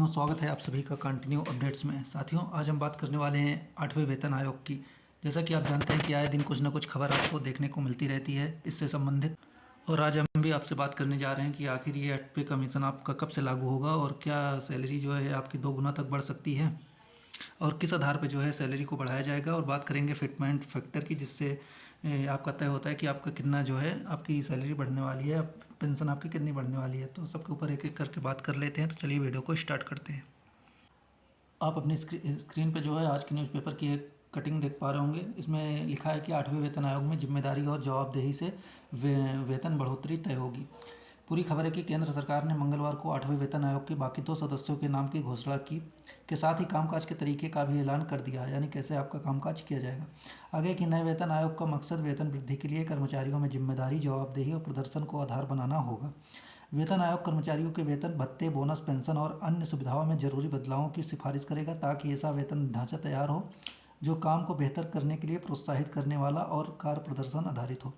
साथियों, स्वागत है आप सभी का कंटिन्यू अपडेट्स में। साथियों, आज हम बात करने वाले हैं 8वें वेतन आयोग की। जैसा कि आप जानते हैं कि आए दिन कुछ ना कुछ खबर आपको देखने को मिलती रहती है इससे संबंधित। और आज हम भी आपसे बात करने जा रहे हैं कि आखिर ये 8वें कमीशन आपका कब से लागू होगा और क्या सैलरी जो है आपकी 2 गुना तक बढ़ सकती है और किस आधार पर जो है सैलरी को बढ़ाया जाएगा। और बात करेंगे फिटमेंट फैक्टर की, जिससे आपका तय होता है कि आपका कितना जो है आपकी सैलरी बढ़ने वाली है, पेंशन आपकी कितनी बढ़ने वाली है। तो सबके ऊपर एक एक करके बात कर लेते हैं। तो चलिए वीडियो को स्टार्ट करते हैं। आप अपनी स्क्रीन पे जो है आज के न्यूज़पेपर की एक कटिंग देख पा रहे होंगे। इसमें लिखा है कि 8वें वेतन आयोग में जिम्मेदारी और जवाबदेही से वेतन बढ़ोतरी तय होगी। पूरी खबर है कि केंद्र सरकार ने मंगलवार को 8वें वेतन आयोग के बाकी 2 सदस्यों के नाम की घोषणा की के साथ ही कामकाज के तरीके का भी ऐलान कर दिया है, यानी कैसे आपका कामकाज किया जाएगा। आगे कि नए वेतन आयोग का मकसद वेतन वृद्धि के लिए कर्मचारियों में जिम्मेदारी, जवाबदेही और प्रदर्शन को आधार बनाना होगा। वेतन आयोग कर्मचारियों के वेतन, भत्ते, बोनस, पेंशन और अन्य सुविधाओं में जरूरी बदलावों की सिफारिश करेगा ताकि ऐसा वेतन ढांचा तैयार हो जो काम को बेहतर करने के लिए प्रोत्साहित करने वाला और कार्य प्रदर्शन आधारित हो।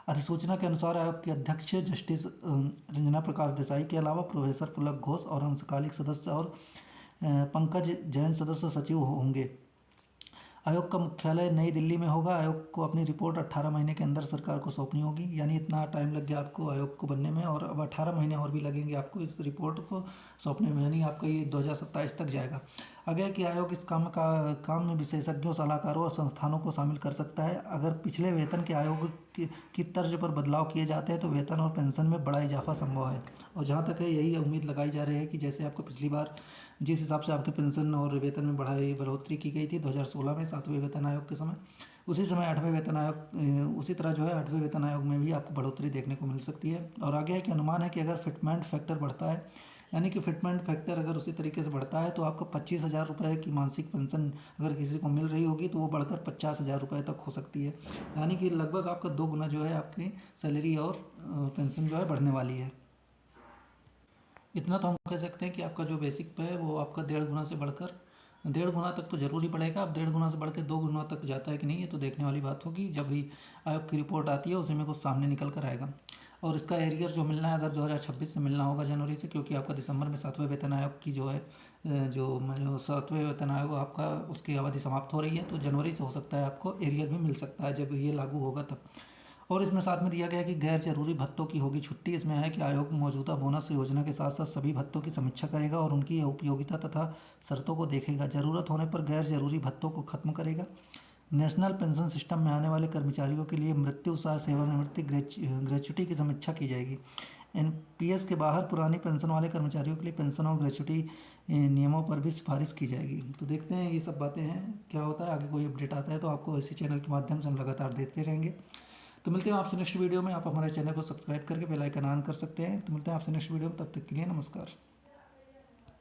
अधिसूचना के अनुसार आयोग के अध्यक्ष जस्टिस रंजना प्रकाश देसाई के अलावा प्रोफेसर पुलक घोष और अंशकालिक सदस्य और पंकज जैन सदस्य सचिव होंगे। आयोग का मुख्यालय नई दिल्ली में होगा। आयोग को अपनी रिपोर्ट 18 महीने के अंदर सरकार को सौंपनी होगी, यानी इतना टाइम लग गया आपको आयोग को बनने में, और अब 18 महीने और भी लगेंगे आपको इस रिपोर्ट को सौंपने में, यानी आपका ये 2027 तक जाएगा। आगे कि आयोग इस काम में विशेषज्ञों, सलाहकारों और संस्थानों को शामिल कर सकता है। अगर पिछले वेतन के आयोग की तर्ज पर बदलाव किए जाते हैं तो वेतन और पेंशन में बड़ा इजाफा संभव है। और जहाँ तक है यही उम्मीद लगाई जा रही है कि जैसे आपको पिछली बार जिस हिसाब से आपके पेंशन और वेतन में बढ़ोतरी की गई थी 2016 में 7वें वेतन आयोग के समय, उसी समय 8वें वेतन आयोग उसी तरह जो है 8वें वेतन आयोग में भी आपको बढ़ोतरी देखने को मिल सकती है। और आगे है कि अनुमान है कि अगर फिटमेंट फैक्टर बढ़ता है, यानी कि फिटमेंट फैक्टर अगर उसी तरीके से बढ़ता है तो आपको 25,000 रुपये की मासिक पेंशन अगर किसी को मिल रही होगी तो वो बढ़कर 50,000 रुपये तक हो सकती है, यानी कि लगभग आपका 2 गुना जो है आपकी सैलरी और पेंशन जो है बढ़ने वाली है। इतना तो हम कह सकते हैं कि आपका जो बेसिक पे है वो आपका 1.5 गुना से बढ़कर 1.5 गुना तक तो ज़रूर ही बढ़ेगा। अब 1.5 गुना से बढ़ के 2 गुना तक जाता है कि नहीं, ये तो देखने वाली बात होगी। जब भी आयोग की रिपोर्ट आती है उसी में कुछ सामने निकल कर आएगा। और इसका एरियर जो मिलना है अगर 2026 से मिलना होगा जनवरी से, क्योंकि आपका दिसंबर में 7वें वेतन आयोग की जो है जो 7वें वेतन आयोग आपका उसकी अवधि समाप्त हो रही है, तो जनवरी से हो सकता है आपको एरियर भी मिल सकता है जब ये लागू होगा तब। और इसमें साथ में दिया गया है कि गैर जरूरी भत्तों की होगी छुट्टी। इसमें है कि आयोग मौजूदा बोनस योजना के साथ साथ सभी भत्तों की समीक्षा करेगा और उनकी उपयोगिता तथा शर्तों को देखेगा। जरूरत होने पर गैर जरूरी भत्तों को खत्म करेगा। नेशनल पेंशन सिस्टम में आने वाले कर्मचारियों के लिए मृत्यु, सेवानिवृत्ति, ग्रेच्युटी की समीक्षा की जाएगी। एनपीएस के बाहर पुरानी पेंशन वाले कर्मचारियों के लिए पेंशन और ग्रेच्युटी नियमों पर भी सिफारिश की जाएगी। तो देखते हैं ये सब बातें हैं क्या होता है। आगे कोई अपडेट आता है तो आपको इसी चैनल के माध्यम से हम लगातार देते रहेंगे। तो मिलते हैं आपसे नेक्स्ट वीडियो में। आप हमारे चैनल को सब्सक्राइब करके बेल आइकन ऑन कर सकते हैं। तो मिलते हैं आपसे नेक्स्ट वीडियो में, तब तक के लिए नमस्कार।